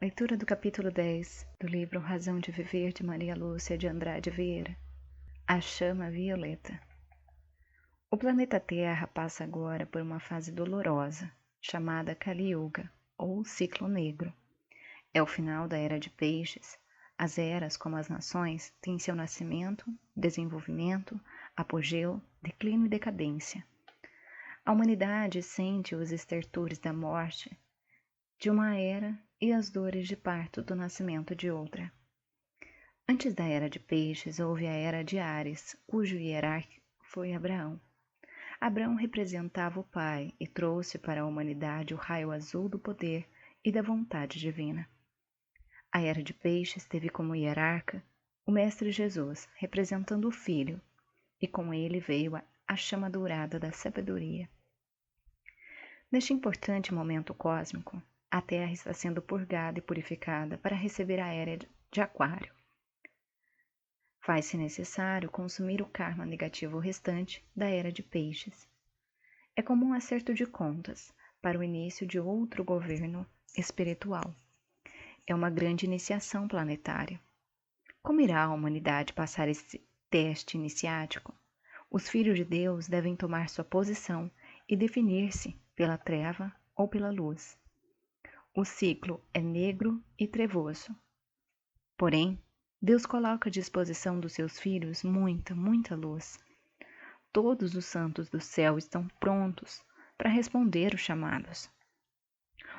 Leitura do capítulo 10 do livro Razão de Viver de Maria Lúcia de Andrade Vieira. A chama violeta. O planeta Terra passa agora por uma fase dolorosa, chamada Kali Yuga, ou ciclo negro. É o final da Era de Peixes. As eras, como as nações, têm seu nascimento, desenvolvimento, apogeu, declínio e decadência. A humanidade sente os estertores da morte de uma era e as dores de parto do nascimento de outra. Antes da Era de Peixes, houve a Era de Áries, cujo hierarca foi Abraão. Abraão representava o Pai e trouxe para a humanidade o raio azul do poder e da vontade divina. A Era de Peixes teve como hierarca o Mestre Jesus, representando o Filho, e com ele veio a chama dourada da sabedoria. Neste importante momento cósmico, a Terra está sendo purgada e purificada para receber a Era de Aquário. Faz-se necessário consumir o karma negativo restante da Era de Peixes. É como um acerto de contas para o início de outro governo espiritual. É uma grande iniciação planetária. Como irá a humanidade passar esse teste iniciático? Os filhos de Deus devem tomar sua posição e definir-se pela treva ou pela luz. O ciclo é negro e trevoso. Porém, Deus coloca à disposição dos seus filhos muita luz. Todos os santos do céu estão prontos para responder os chamados.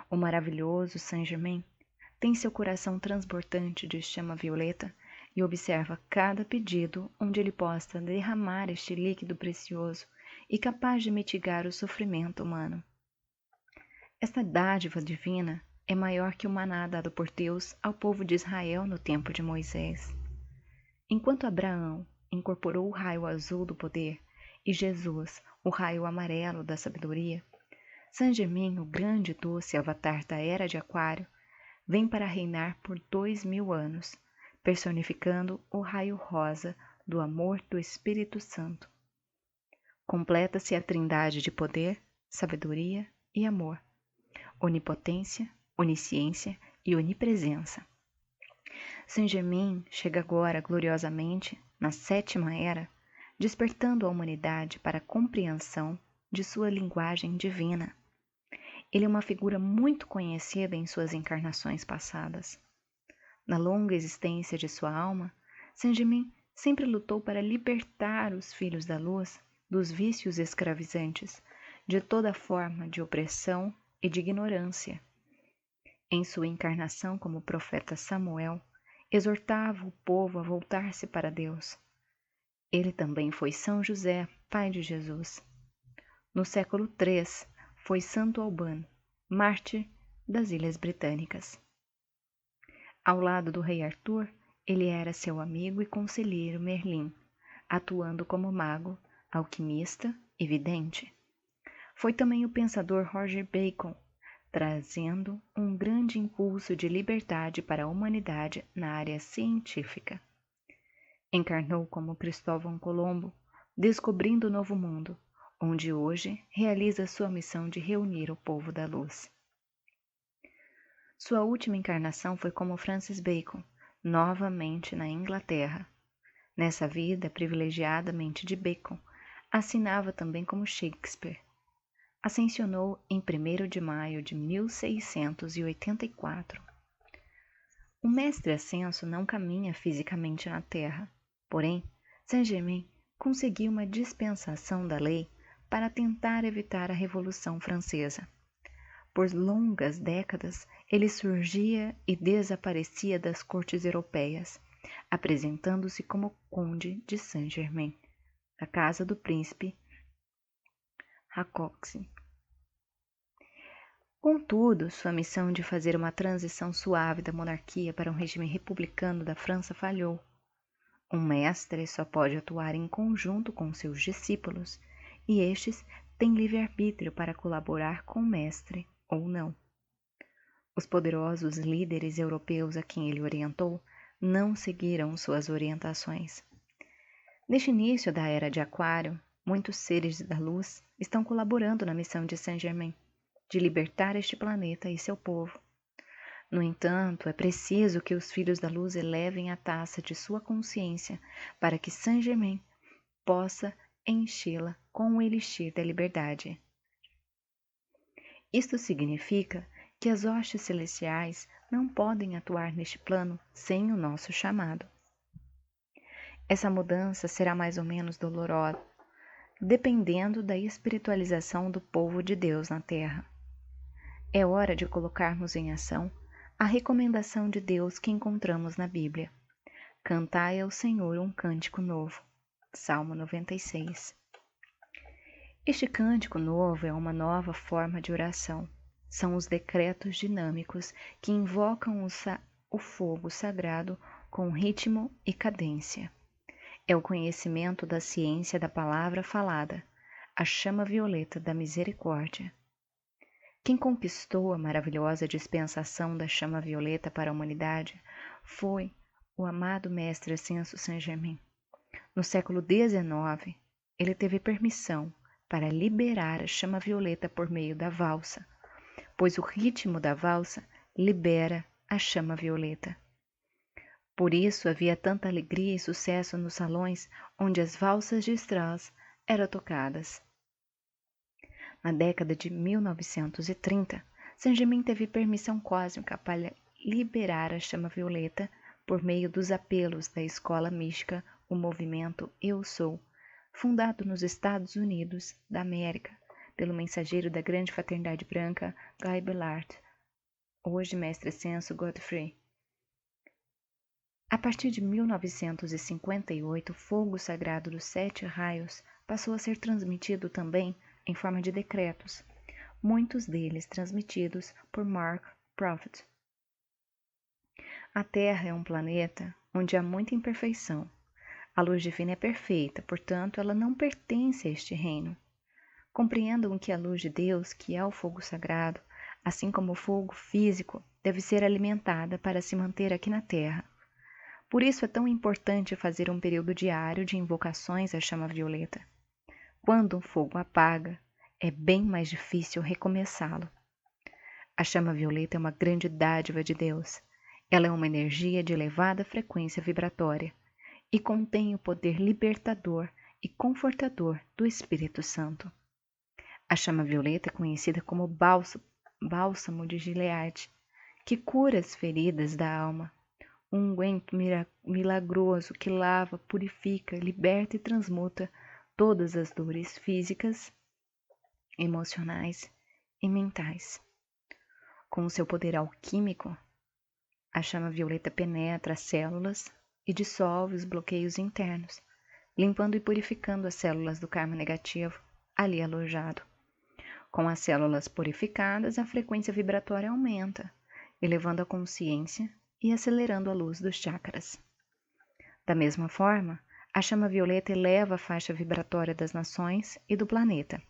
O maravilhoso Saint-Germain tem seu coração transbordante de chama violeta e observa cada pedido onde ele possa derramar este líquido precioso e capaz de mitigar o sofrimento humano. Esta dádiva divina é maior que o maná dado por Deus ao povo de Israel no tempo de Moisés. Enquanto Abraão incorporou o raio azul do poder e Jesus, o raio amarelo da sabedoria, Saint-Germain, o grande e doce avatar da Era de Aquário, vem para reinar por 2000 anos, personificando o raio rosa do amor do Espírito Santo. Completa-se a trindade de poder, sabedoria e amor, onipotência, onisciência e onipresença. Saint-Germain chega agora gloriosamente na 7ª Era, despertando a humanidade para a compreensão de sua linguagem divina. Ele é uma figura muito conhecida em suas encarnações passadas. Na longa existência de sua alma, Saint-Germain sempre lutou para libertar os filhos da luz dos vícios escravizantes, de toda forma de opressão e de ignorância. Em sua encarnação como profeta Samuel, exortava o povo a voltar-se para Deus. Ele também foi São José, pai de Jesus. No século III, foi Santo Albano, mártir das Ilhas Britânicas. Ao lado do rei Arthur, ele era seu amigo e conselheiro Merlin, atuando como mago, alquimista e vidente. Foi também o pensador Roger Bacon, trazendo um grande impulso de liberdade para a humanidade na área científica. Encarnou como Cristóvão Colombo, descobrindo o Novo Mundo, onde hoje realiza sua missão de reunir o povo da luz. Sua última encarnação foi como Francis Bacon, novamente na Inglaterra. Nessa vida privilegiadamente de Bacon, assinava também como Shakespeare. Ascensionou em 1º de maio de 1684. O mestre ascenso não caminha fisicamente na Terra, porém, Saint-Germain conseguiu uma dispensação da lei para tentar evitar a Revolução Francesa. Por longas décadas, ele surgia e desaparecia das cortes europeias, apresentando-se como Conde de Saint-Germain, da casa do príncipe Rákóczi. Contudo, sua missão de fazer uma transição suave da monarquia para um regime republicano da França falhou. Um mestre só pode atuar em conjunto com seus discípulos, e estes têm livre-arbítrio para colaborar com o mestre ou não. Os poderosos líderes europeus a quem ele orientou não seguiram suas orientações. Neste início da Era de Aquário, muitos seres da luz estão colaborando na missão de Saint-Germain, de libertar este planeta e seu povo. No entanto, é preciso que os filhos da luz elevem a taça de sua consciência para que Saint-Germain possa enchê-la com o elixir da liberdade. Isto significa que as hostes celestiais não podem atuar neste plano sem o nosso chamado. Essa mudança será mais ou menos dolorosa, dependendo da espiritualização do povo de Deus na Terra. É hora de colocarmos em ação a recomendação de Deus que encontramos na Bíblia. Cantai ao Senhor um cântico novo. Salmo 96. Este cântico novo é uma nova forma de oração. São os decretos dinâmicos que invocam o fogo sagrado com ritmo e cadência. É o conhecimento da ciência da palavra falada, a chama violeta da misericórdia. Quem conquistou a maravilhosa dispensação da chama violeta para a humanidade foi o amado mestre Ascenso Saint-Germain. No século XIX, ele teve permissão para liberar a chama violeta por meio da valsa, pois o ritmo da valsa libera a chama violeta. Por isso havia tanta alegria e sucesso nos salões onde as valsas de Strauss eram tocadas. Na década de 1930, Saint-Germain teve permissão cósmica para liberar a chama violeta por meio dos apelos da escola mística, o movimento Eu Sou, fundado nos Estados Unidos da América pelo mensageiro da grande fraternidade branca Guy Ballard, hoje mestre Ascenso Godfrey. A partir de 1958, o fogo sagrado dos 7 raios passou a ser transmitido também em forma de decretos, muitos deles transmitidos por Mark Prophet. A Terra é um planeta onde há muita imperfeição. A luz divina é perfeita, portanto, ela não pertence a este reino. Compreendam que a luz de Deus, que é o fogo sagrado, assim como o fogo físico, deve ser alimentada para se manter aqui na Terra. Por isso é tão importante fazer um período diário de invocações à chama violeta. Quando um fogo apaga, é bem mais difícil recomeçá-lo. A chama violeta é uma grande dádiva de Deus. Ela é uma energia de elevada frequência vibratória e contém o poder libertador e confortador do Espírito Santo. A chama violeta é conhecida como bálsamo de Gileade, que cura as feridas da alma, um unguento milagroso que lava, purifica, liberta e transmuta todas as dores físicas, emocionais e mentais. Com o seu poder alquímico, a chama violeta penetra as células e dissolve os bloqueios internos, limpando e purificando as células do karma negativo ali alojado. Com as células purificadas, a frequência vibratória aumenta, elevando a consciência e acelerando a luz dos chakras. Da mesma forma, a chama violeta eleva a faixa vibratória das nações e do planeta.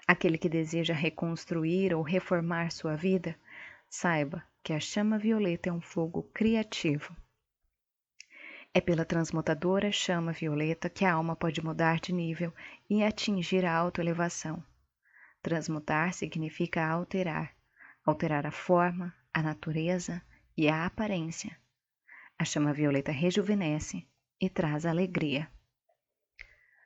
Aquele que deseja reconstruir ou reformar sua vida, saiba que a chama violeta é um fogo criativo. É pela transmutadora chama violeta que a alma pode mudar de nível e atingir a autoelevação. Transmutar significa alterar a forma, a natureza e a aparência. A chama violeta rejuvenesce e traz alegria.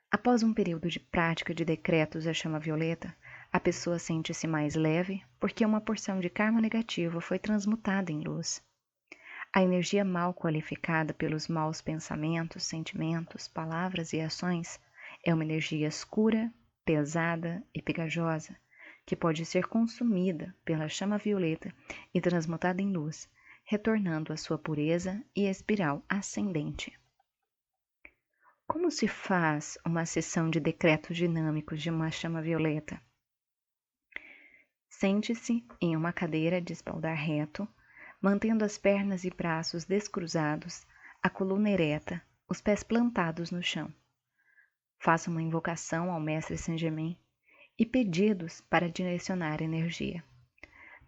Após um período de prática de decretos à chama violeta, a pessoa sente-se mais leve porque uma porção de karma negativo foi transmutada em luz. A energia mal qualificada pelos maus pensamentos, sentimentos, palavras e ações é uma energia escura, pesada e pegajosa, que pode ser consumida pela chama violeta e transmutada em luz, retornando à sua pureza e espiral ascendente. Como se faz uma sessão de decretos dinâmicos de uma chama violeta? Sente-se em uma cadeira de espaldar reto, mantendo as pernas e braços descruzados, a coluna ereta, os pés plantados no chão. Faça uma invocação ao Mestre Saint-Germain e pedidos para direcionar energia.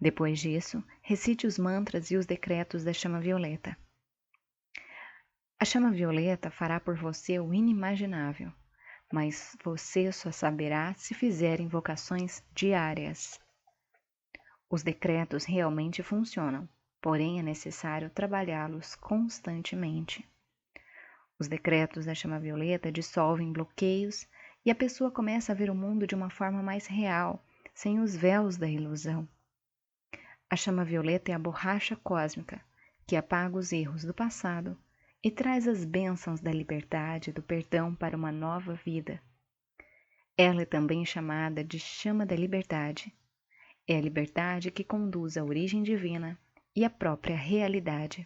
Depois disso, recite os mantras e os decretos da chama violeta. A chama violeta fará por você o inimaginável, mas você só saberá se fizer invocações diárias. Os decretos realmente funcionam, porém é necessário trabalhá-los constantemente. Os decretos da chama violeta dissolvem bloqueios e a pessoa começa a ver o mundo de uma forma mais real, sem os véus da ilusão. A chama violeta é a borracha cósmica que apaga os erros do passado e traz as bênçãos da liberdade e do perdão para uma nova vida. Ela é também chamada de chama da liberdade. É a liberdade que conduz à origem divina e à própria realidade.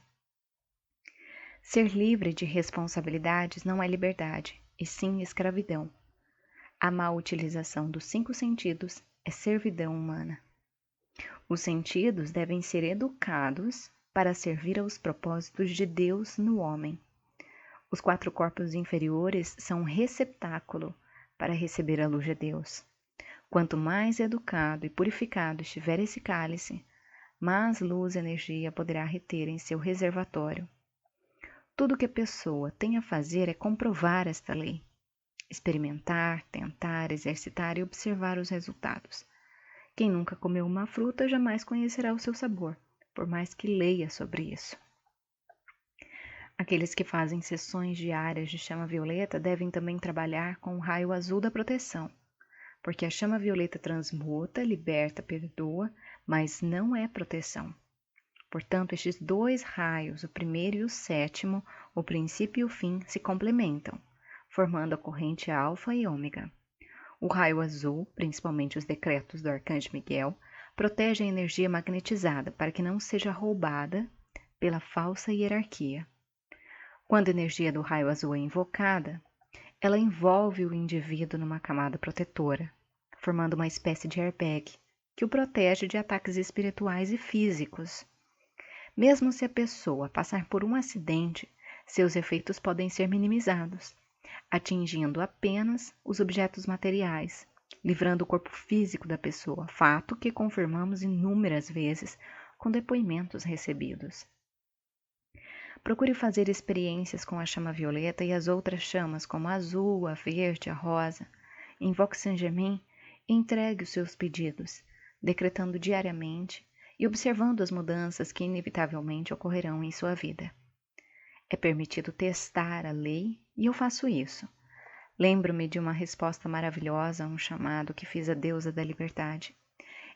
Ser livre de responsabilidades não é liberdade, e sim escravidão. A má utilização dos 5 sentidos é servidão humana. Os sentidos devem ser educados para servir aos propósitos de Deus no homem. Os 4 corpos inferiores são um receptáculo para receber a luz de Deus. Quanto mais educado e purificado estiver esse cálice, mais luz e energia poderá reter em seu reservatório. Tudo que a pessoa tem a fazer é comprovar esta lei. Experimentar, tentar, exercitar e observar os resultados. Quem nunca comeu uma fruta jamais conhecerá o seu sabor, por mais que leia sobre isso. Aqueles que fazem sessões diárias de chama violeta devem também trabalhar com o raio azul da proteção, porque a chama violeta transmuta, liberta, perdoa, mas não é proteção. Portanto, estes 2 raios, o primeiro e o sétimo, o princípio e o fim, se complementam, formando a corrente alfa e ômega. O raio azul, principalmente os decretos do Arcanjo Miguel, protege a energia magnetizada para que não seja roubada pela falsa hierarquia. Quando a energia do raio azul é invocada, ela envolve o indivíduo numa camada protetora, formando uma espécie de airbag que o protege de ataques espirituais e físicos. Mesmo se a pessoa passar por um acidente, seus efeitos podem ser minimizados, atingindo apenas os objetos materiais, livrando o corpo físico da pessoa, fato que confirmamos inúmeras vezes com depoimentos recebidos. Procure fazer experiências com a chama violeta e as outras chamas, como a azul, a verde, a rosa. Invoque Saint-Germain e entregue os seus pedidos, decretando diariamente e observando as mudanças que inevitavelmente ocorrerão em sua vida. É permitido testar a lei e eu faço isso. Lembro-me de uma resposta maravilhosa a um chamado que fiz à deusa da liberdade.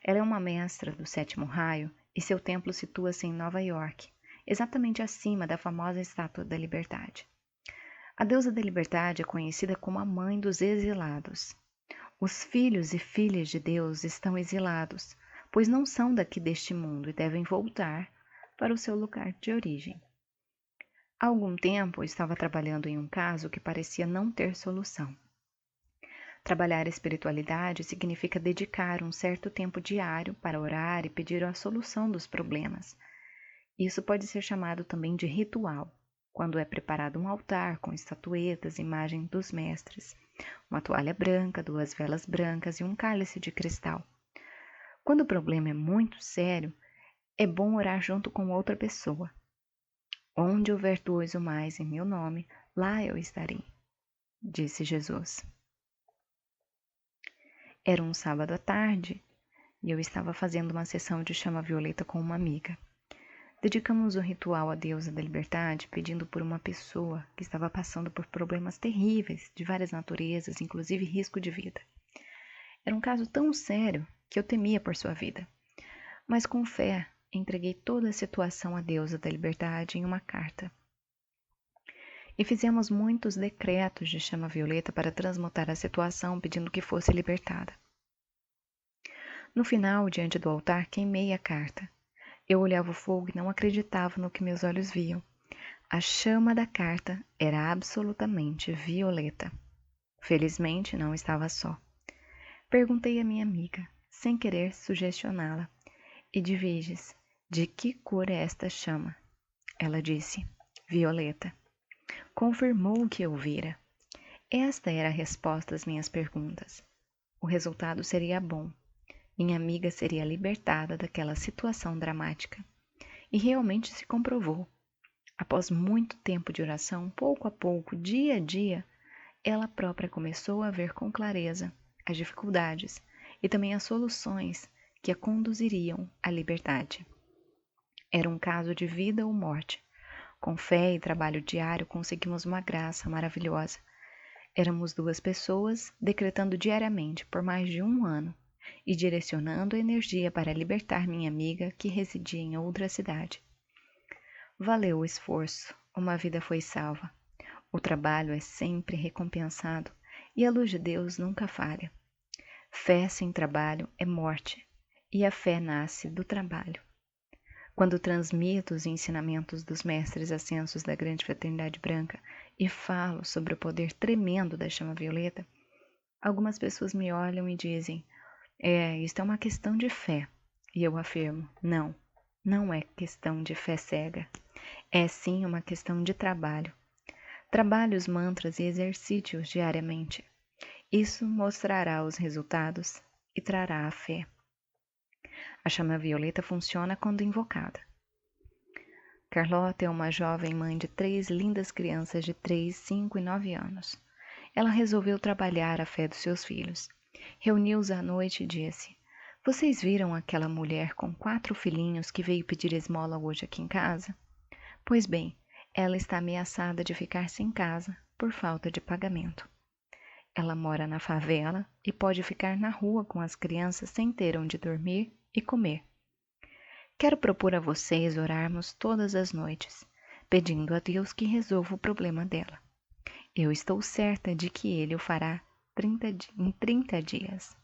Ela é uma mestra do 7º raio e seu templo situa-se em Nova York, exatamente acima da famosa Estátua da Liberdade. A deusa da liberdade é conhecida como a mãe dos exilados. Os filhos e filhas de Deus estão exilados, pois não são daqui deste mundo e devem voltar para o seu lugar de origem. Há algum tempo eu estava trabalhando em um caso que parecia não ter solução. Trabalhar a espiritualidade significa dedicar um certo tempo diário para orar e pedir a solução dos problemas. Isso pode ser chamado também de ritual, quando é preparado um altar com estatuetas, imagem dos mestres, uma toalha branca, 2 velas brancas e um cálice de cristal. Quando o problema é muito sério, é bom orar junto com outra pessoa. Onde houver 2 ou mais em meu nome, lá eu estarei, disse Jesus. Era um sábado à tarde e eu estava fazendo uma sessão de chama violeta com uma amiga. Dedicamos o ritual à deusa da liberdade, pedindo por uma pessoa que estava passando por problemas terríveis, de várias naturezas, inclusive risco de vida. Era um caso tão sério que eu temia por sua vida. Mas com fé, entreguei toda a situação à deusa da liberdade em uma carta. E fizemos muitos decretos de chama violeta para transmutar a situação, pedindo que fosse libertada. No final, diante do altar, queimei a carta. Eu olhava o fogo e não acreditava no que meus olhos viam. A chama da carta era absolutamente violeta. Felizmente, não estava só. Perguntei à minha amiga, sem querer sugestioná-la, Edviges, de que cor é esta chama? Ela disse, violeta. Confirmou o que eu vira. Esta era a resposta às minhas perguntas. O resultado seria bom. Minha amiga seria libertada daquela situação dramática. E realmente se comprovou. Após muito tempo de oração, pouco a pouco, dia a dia, ela própria começou a ver com clareza as dificuldades e também as soluções que a conduziriam à liberdade. Era um caso de vida ou morte. Com fé e trabalho diário conseguimos uma graça maravilhosa. Éramos 2 pessoas, decretando diariamente por mais de 1 ano e direcionando a energia para libertar minha amiga que residia em outra cidade. Valeu o esforço, uma vida foi salva. O trabalho é sempre recompensado e a luz de Deus nunca falha. Fé sem trabalho é morte, e a fé nasce do trabalho. Quando transmito os ensinamentos dos mestres ascensos da Grande Fraternidade Branca e falo sobre o poder tremendo da chama violeta, algumas pessoas me olham e dizem: isto é uma questão de fé. E eu afirmo: não, não é questão de fé cega. É sim uma questão de trabalho. Trabalhe os mantras e exercite-os diariamente. Isso mostrará os resultados e trará a fé. A chama violeta funciona quando invocada. Carlota é uma jovem mãe de 3 lindas crianças de 3, 5 e 9 anos. Ela resolveu trabalhar a fé dos seus filhos. Reuniu-os à noite e disse: Vocês viram aquela mulher com 4 filhinhos que veio pedir esmola hoje aqui em casa? Pois bem, ela está ameaçada de ficar sem casa por falta de pagamento. Ela mora na favela e pode ficar na rua com as crianças sem ter onde dormir e comer. Quero propor a vocês orarmos todas as noites, pedindo a Deus que resolva o problema dela. Eu estou certa de que Ele o fará em 30 dias.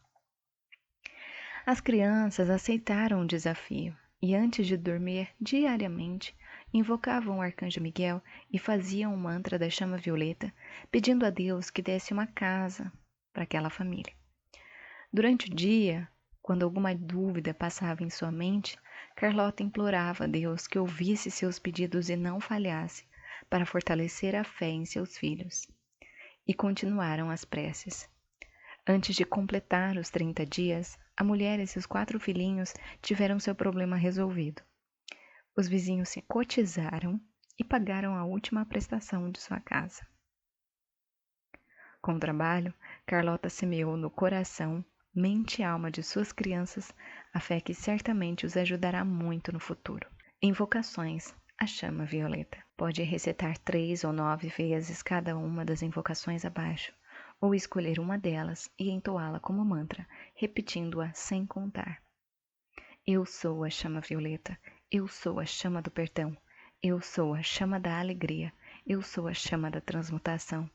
As crianças aceitaram o desafio e, antes de dormir diariamente, invocavam o Arcanjo Miguel e faziam o mantra da chama violeta, pedindo a Deus que desse uma casa para aquela família. Durante o dia, quando alguma dúvida passava em sua mente, Carlota implorava a Deus que ouvisse seus pedidos e não falhasse, para fortalecer a fé em seus filhos. E continuaram as preces. Antes de completar os 30 dias, a mulher e seus 4 filhinhos tiveram seu problema resolvido. Os vizinhos se cotizaram e pagaram a última prestação de sua casa. Com o trabalho, Carlota semeou no coração, mente e alma de suas crianças a fé que certamente os ajudará muito no futuro. Invocações à chama violeta. Pode recitar 3 ou 9 vezes cada uma das invocações abaixo, ou escolher uma delas e entoá-la como mantra, repetindo-a sem contar. Eu sou a chama violeta, eu sou a chama do perdão, eu sou a chama da alegria, eu sou a chama da transmutação,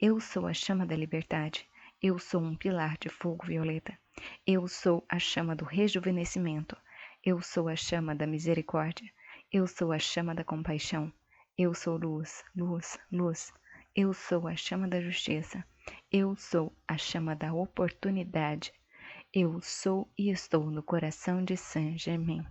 eu sou a chama da liberdade, eu sou um pilar de fogo violeta, eu sou a chama do rejuvenescimento, eu sou a chama da misericórdia, eu sou a chama da compaixão, eu sou luz, luz, luz, eu sou a chama da justiça, eu sou a chama da oportunidade, eu sou e estou no coração de Saint-Germain.